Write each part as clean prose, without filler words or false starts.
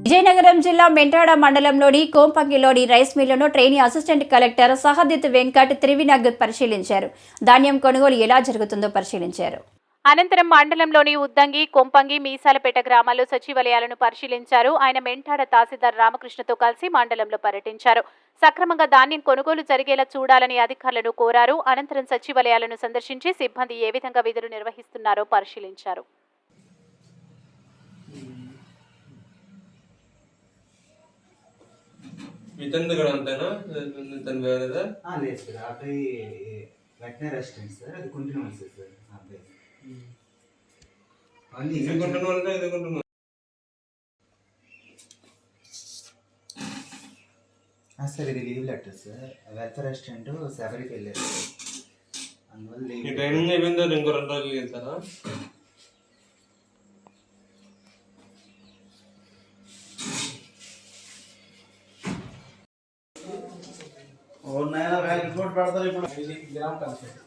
విజయనగరం జిల్లా మెంటాడ మండలంలోని కోంపంగిలోని రైస్ మిల్లును trainee assistant collector Sahadit Venkat Trivinag పరిశీలించారు. ధాన్యం కొనుగోలు ఎలా జరుగుతుందో పరిశీలించారు. అనంతరం మండలంలోని ఉద్దంగి, కొంపంగి, మీసాలపేట గ్రామాల్లో సచివాలయాలను పరిశీలించారు. ఆయన మెంటాడ తహసీల్దార్ రామకృష్ణతో కలిసి మండలంలో పర్యటించారు. సక్రమంగా ధాన్యం కొనుగోలు జరిగేలా చూడాలని అధికారులను కోరారు. అనంతరం సచివాలయాలను సందర్శించి సిబ్బంది ఏ విధంగా విధులు నిర్వహిస్తున్నారో పరిశీలించారు. ఇతను కూడా అంతేనా? ఇతను వేరేదా? లేదు సార్, అబ్బాయి వెటనరీ అసిస్టెంట్ సార్, అది కంటిన్యూస్ సార్ అబ్బాయి. సార్ ఇది leave letter sir, welfare assistant శబరికి వెళ్ళారు సార్, అందువల్ల ట్రైనింగ్ అయిపోయిందా? ఇంకో 2 రోజులు వెళ్తారా? రిపోర్ట్ పడతారు ఇప్పుడు. గ్రామ పంచాయతీ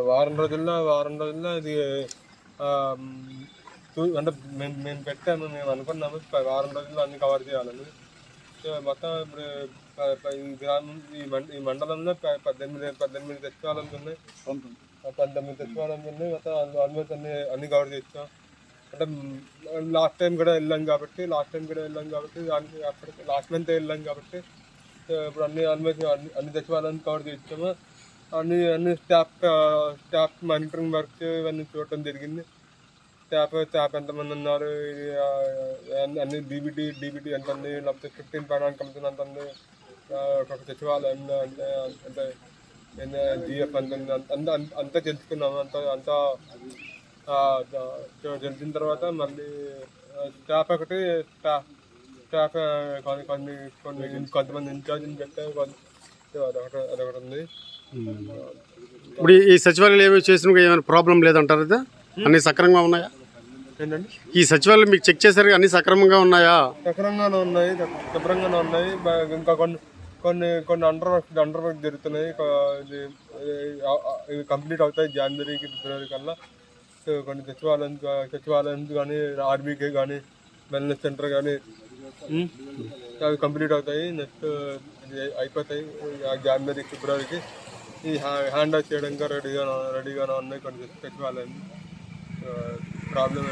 వారం రోజుల్లో ఇది అంటే మేము పెట్టాము, మేము అనుకున్నాము వారం రోజుల్లో అన్ని కవర్ చేయాలని. మొత్తం ఇప్పుడు ఈ గ్రామం ఈ మండలంలో 18 తెచ్చుకోవాలని ఉన్నాయి. 19 తెచ్చుకోవాలని ఉన్నాయి. మొత్తం ఆల్మోస్ట్ అన్ని కవర్ చేస్తాం. అంటే లాస్ట్ టైం కూడా వెళ్ళాం కాబట్టి దానికి అప్పటికి లాస్ట్ మంత్ వెళ్ళాం కాబట్టి ఇప్పుడు ఆల్మోస్ట్ అన్ని తెచ్చుకోవాలని కవర్ చేస్తాము. అన్ని స్టాఫ్ మానిటరింగ్ వర్క్ ఇవన్నీ చూడటం జరిగింది. స్టాఫ్ ఎంతమంది ఉన్నారు, అన్ని డీబీటీ ఎంత ఉంది, లేకపోతే 15 ప్రాణానికి కమిషన్ ఎంత ఉంది, ఒక సచివాలయం అంటే జిఎఫ్ ఎంత ఉంది, అంతా తెలుసుకున్నాము. అంతా తెలిసిన తర్వాత మళ్ళీ స్టాఫ్ ఒకటి స్టాఫ్ కొంతమంది ఇన్ఛార్జ్ని పెట్టాము. అదొకటి ఉంది. ఇప్పుడు ఈ సచివాలయాలు ఏమి చేసినా ఏమైనా ప్రాబ్లం లేదంటారు? కదా అన్ని సక్రమంగా ఉన్నాయా? ఏంటండి, ఈ సచివాలయం మీకు చెక్ చేశారు, అన్ని సక్రమంగా ఉన్నాయా? సక్రమంగానే ఉన్నాయి, శుభ్రంగానే ఉన్నాయి. ఇంకా కొన్ని అండర్ వర్క్ జరుగుతున్నాయి. ఇవి కంప్లీట్ అవుతాయి జనవరికి, ఫిబ్రవరి కల్లా. కొన్ని సచివాలయం కానీ, ఆర్బీకే కానీ, వెల్నెస్ సెంటర్ కానీ అవి కంప్లీట్ అవుతాయి. నెక్స్ట్ అయిపోతాయి జనవరి, ఫిబ్రవరికి. ఈ హ్యాండ్ ఓవర్ చేయడానికి రెడీగానే ఉన్నాయి కొన్ని సచివాలయం. ప్రాబ్లం